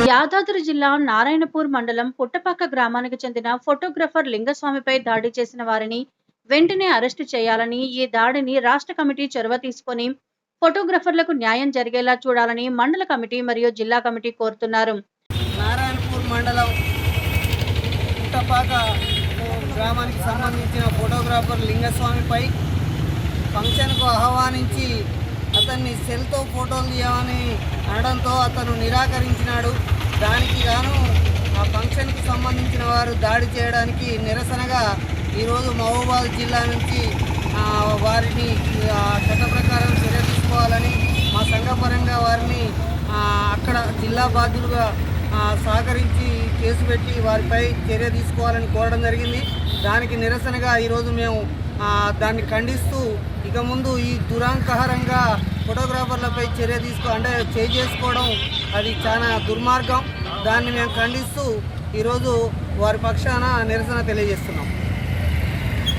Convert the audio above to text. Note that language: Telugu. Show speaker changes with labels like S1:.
S1: యాదాద్రి జిల్లా నారాయణపూర్ మండలం పుట్టపక్క గ్రామానికి చెందిన ఫోటోగ్రాఫర్ లింగస్వామిపై దాడి చేసిన వారిని వెంటనే అరెస్టు చేయాలని, ఈ దాడిని రాష్ట్ర కమిటీ చొరవ తీసుకొని ఫోటోగ్రాఫర్లకు న్యాయం జరిగేలా చూడాలని మండల కమిటీ మరియు జిల్లా కమిటీ కోరుతున్నారు.
S2: నారాయణపూర్ మండలం పుట్టపాక గ్రామానికి సంబంధించిన ఫోటోగ్రాఫర్ లింగస్వామిపై ఫంక్షన్కు ఆహ్వానించి అతన్ని సెల్తో ఫోటోలు తీయమని అనడంతో అతను నిరాకరించినాడు. దానికి గాను ఆ ఫంక్షన్కి సంబంధించిన వారు దాడి చేయడానికి నిరసనగా ఈరోజు మహబూబాబాద్ జిల్లా నుంచి వారిని చట్ట ప్రకారం చర్య తీసుకోవాలని మా సంఘపరంగా వారిని అక్కడ జిల్లా బాధ్యులుగా సహకరించి కేసు పెట్టి వారిపై చర్య తీసుకోవాలని కోరడం జరిగింది. దానికి నిరసనగా ఈరోజు మేము దాన్ని ఖండిస్తూ ఇక ముందు ఈ దురాంకహరంగా ఫోటోగ్రాఫర్లపై చర్య చేసుకోవడం అది చాలా దుర్మార్గం. దాన్ని మేము ఖండిస్తూ ఈరోజు వారి పక్షాన నిరసన తెలియజేస్తున్నాం.